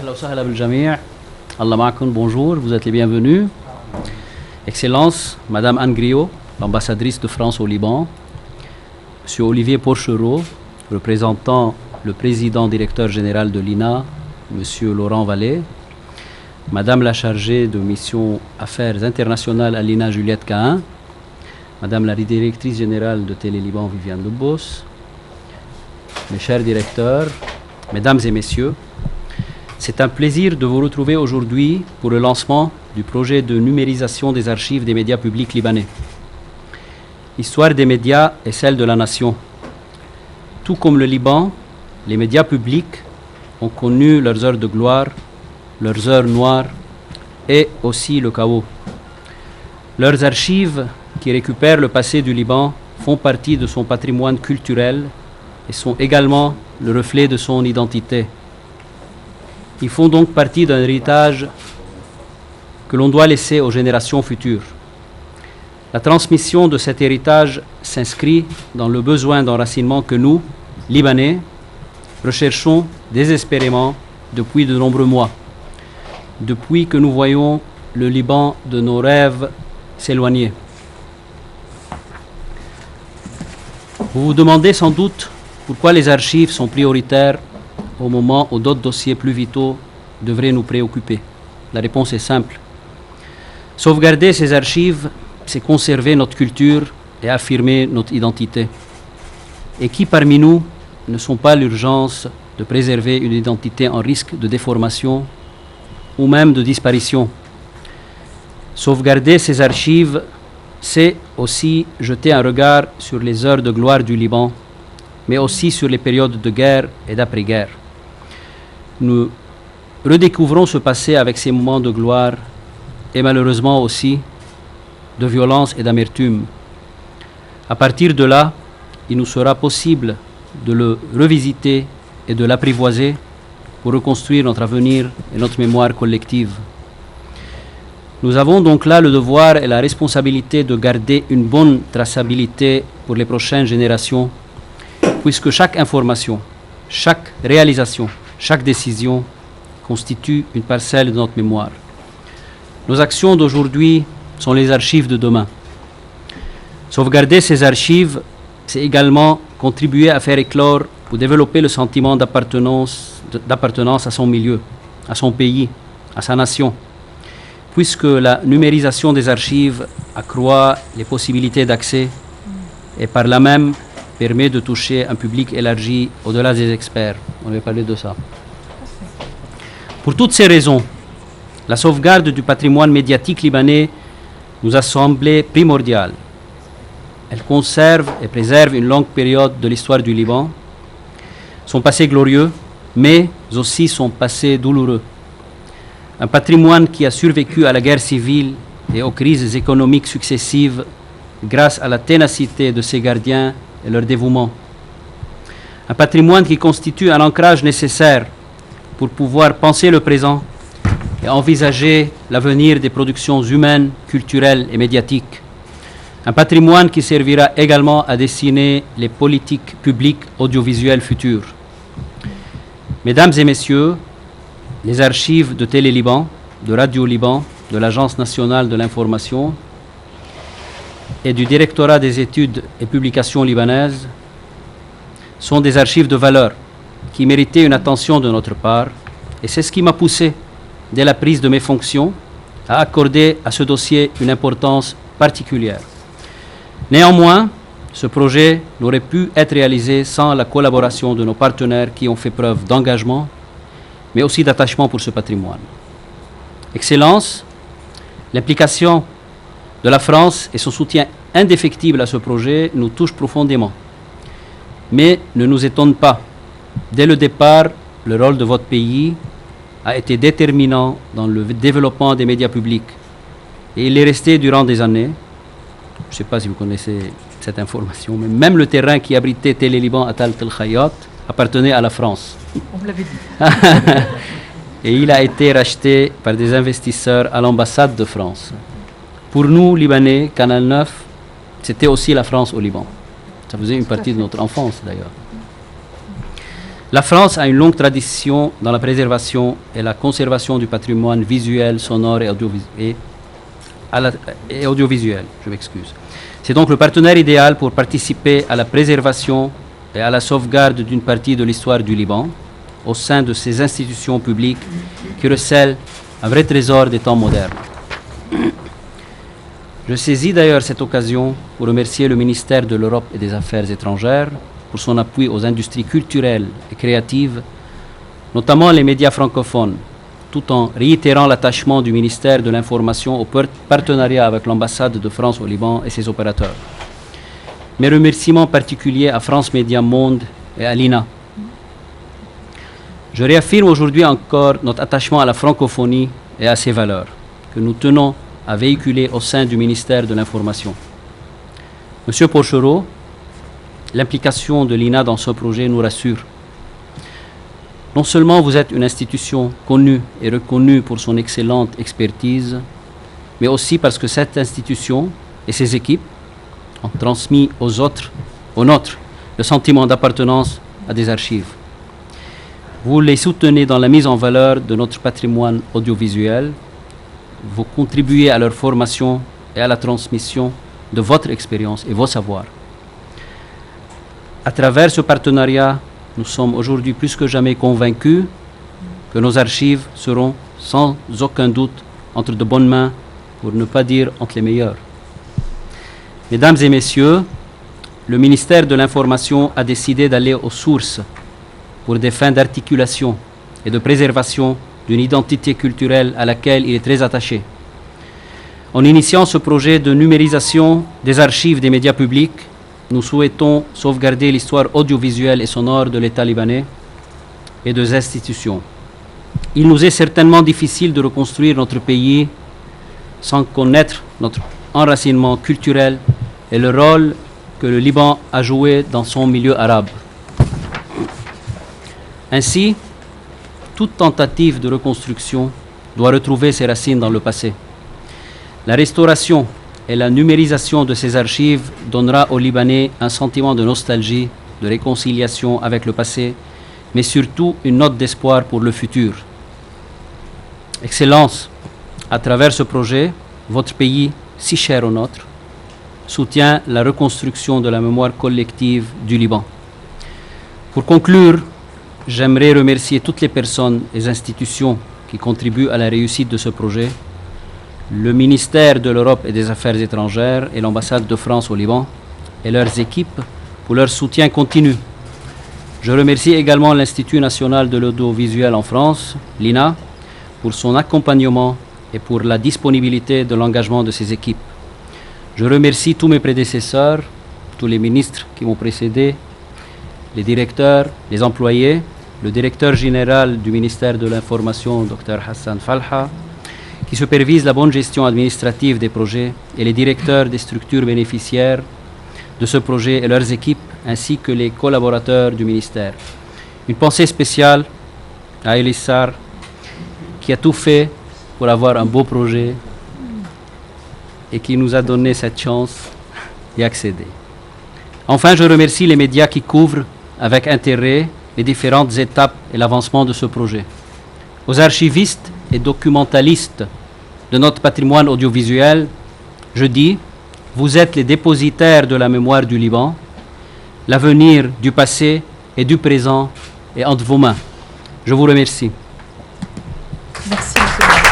Ahla wa sahla bil jami'. Allah ma'akoum, bonjour, vous êtes les bienvenus. Excellence, Madame Anne Griot, l'ambassadrice de France au Liban. Monsieur Olivier Porchereau, représentant le président directeur général de l'INA, Monsieur Laurent Vallée. Madame la chargée de mission Affaires internationales à l'INA, Juliette Cahin. Madame la directrice générale de Télé Liban, Viviane Lebos. Mes chers directeurs, Mesdames et Messieurs, c'est un plaisir de vous retrouver aujourd'hui pour le lancement du projet de numérisation des archives des médias publics libanais. L'histoire des médias est celle de la nation. Tout comme le Liban, les médias publics ont connu leurs heures de gloire, leurs heures noires et aussi le chaos. Leurs archives qui récupèrent le passé du Liban font partie de son patrimoine culturel et sont également le reflet de son identité. Ils font donc partie d'un héritage que l'on doit laisser aux générations futures. La transmission de cet héritage s'inscrit dans le besoin d'enracinement que nous, Libanais, recherchons désespérément depuis de nombreux mois, depuis que nous voyons le Liban de nos rêves s'éloigner. Vous vous demandez sans doute pourquoi les archives sont prioritaires au moment où d'autres dossiers plus vitaux devraient nous préoccuper. La réponse est simple. Sauvegarder ces archives, c'est conserver notre culture et affirmer notre identité. Et qui parmi nous ne sont pas l'urgence de préserver une identité en risque de déformation ou même de disparition? Sauvegarder ces archives, c'est aussi jeter un regard sur les heures de gloire du Liban, mais aussi sur les périodes de guerre et d'après-guerre. Nous redécouvrons ce passé avec ses moments de gloire et malheureusement aussi de violence et d'amertume. À partir de là, il nous sera possible de le revisiter et de l'apprivoiser pour reconstruire notre avenir et notre mémoire collective. Nous avons donc là le devoir et la responsabilité de garder une bonne traçabilité pour les prochaines générations, puisque chaque information, chaque réalisation, chaque décision constitue une parcelle de notre mémoire. Nos actions d'aujourd'hui sont les archives de demain. Sauvegarder ces archives, c'est également contribuer à faire éclore ou développer le sentiment d'appartenance à son milieu, à son pays, à sa nation, puisque la numérisation des archives accroît les possibilités d'accès et par là même permet de toucher un public élargi au-delà des experts. On va parler de ça. Pour toutes ces raisons, la sauvegarde du patrimoine médiatique libanais nous a semblé primordiale. Elle conserve et préserve une longue période de l'histoire du Liban, son passé glorieux, mais aussi son passé douloureux. Un patrimoine qui a survécu à la guerre civile et aux crises économiques successives grâce à la ténacité de ses gardiens et leur dévouement. Un patrimoine qui constitue un ancrage nécessaire pour pouvoir penser le présent et envisager l'avenir des productions humaines, culturelles et médiatiques. Un patrimoine qui servira également à dessiner les politiques publiques audiovisuelles futures. Mesdames et messieurs, les archives de Télé Liban, de Radio Liban, de l'Agence nationale de l'information et du Directorat des études et publications libanaises sont des archives de valeur qui méritaient une attention de notre part, et c'est ce qui m'a poussé, dès la prise de mes fonctions, à accorder à ce dossier une importance particulière. Néanmoins, ce projet n'aurait pu être réalisé sans la collaboration de nos partenaires qui ont fait preuve d'engagement, mais aussi d'attachement pour ce patrimoine. Excellence, l'implication de la France et son soutien indéfectible à ce projet nous touchent profondément, mais ne nous étonne pas. Dès le départ, le rôle de votre pays a été déterminant dans le développement des médias publics et il est resté durant des années. Je ne sais pas si vous connaissez cette information, mais même le terrain qui abritait Télé Liban à Tal El Khayat appartenait à la France. On me l'avait dit. Et il a été racheté par des investisseurs à l'ambassade de France. Pour nous, Libanais, Canal 9, c'était aussi la France au Liban. Ça faisait une partie de notre enfance d'ailleurs. La France a une longue tradition dans la préservation et la conservation du patrimoine visuel, sonore et audiovisuel. Je m'excuse. C'est donc le partenaire idéal pour participer à la préservation et à la sauvegarde d'une partie de l'histoire du Liban au sein de ces institutions publiques qui recèlent un vrai trésor des temps modernes. Je saisis d'ailleurs cette occasion pour remercier le ministère de l'Europe et des Affaires étrangères pour son appui aux industries culturelles et créatives, notamment les médias francophones, tout en réitérant l'attachement du ministère de l'Information au partenariat avec l'ambassade de France au Liban et ses opérateurs. Mes remerciements particuliers à France Média Monde et à l'INA. Je réaffirme aujourd'hui encore notre attachement à la francophonie et à ses valeurs, que nous tenons à véhiculer au sein du ministère de l'Information. Monsieur Porchereau, l'implication de l'INA dans ce projet nous rassure. Non seulement vous êtes une institution connue et reconnue pour son excellente expertise, mais aussi parce que cette institution et ses équipes ont transmis aux nôtres, le sentiment d'appartenance à des archives. Vous les soutenez dans la mise en valeur de notre patrimoine audiovisuel, vous contribuez à leur formation et à la transmission de votre expérience et vos savoirs. À travers ce partenariat, nous sommes aujourd'hui plus que jamais convaincus que nos archives seront sans aucun doute entre de bonnes mains, pour ne pas dire entre les meilleures. Mesdames et messieurs, le ministère de l'Information a décidé d'aller aux sources pour des fins d'articulation et de préservation d'une identité culturelle à laquelle il est très attaché. En initiant ce projet de numérisation des archives des médias publics, nous souhaitons sauvegarder l'histoire audiovisuelle et sonore de l'État libanais et des institutions. Il nous est certainement difficile de reconstruire notre pays sans connaître notre enracinement culturel et le rôle que le Liban a joué dans son milieu arabe. Ainsi, toute tentative de reconstruction doit retrouver ses racines dans le passé. La restauration et la numérisation de ces archives donnera aux Libanais un sentiment de nostalgie, de réconciliation avec le passé, mais surtout une note d'espoir pour le futur. Excellence, à travers ce projet, votre pays, si cher au nôtre, soutient la reconstruction de la mémoire collective du Liban. Pour conclure, j'aimerais remercier toutes les personnes et institutions qui contribuent à la réussite de ce projet, le ministère de l'Europe et des Affaires étrangères et l'ambassade de France au Liban et leurs équipes pour leur soutien continu. Je remercie également l'Institut national de l'audiovisuel en France, l'INA, pour son accompagnement et pour la disponibilité de l'engagement de ses équipes. Je remercie tous mes prédécesseurs, tous les ministres qui m'ont précédé, les directeurs, les employés, le directeur général du ministère de l'Information, Dr Hassan Falha, qui supervise la bonne gestion administrative des projets, et les directeurs des structures bénéficiaires de ce projet et leurs équipes, ainsi que les collaborateurs du ministère. Une pensée spéciale à Elissar, qui a tout fait pour avoir un beau projet et qui nous a donné cette chance d'y accéder. Enfin, je remercie les médias qui couvrent avec intérêt les différentes étapes et l'avancement de ce projet. Aux archivistes et documentalistes de notre patrimoine audiovisuel, je dis, vous êtes les dépositaires de la mémoire du Liban. L'avenir du passé et du présent est entre vos mains. Je vous remercie. Merci, monsieur.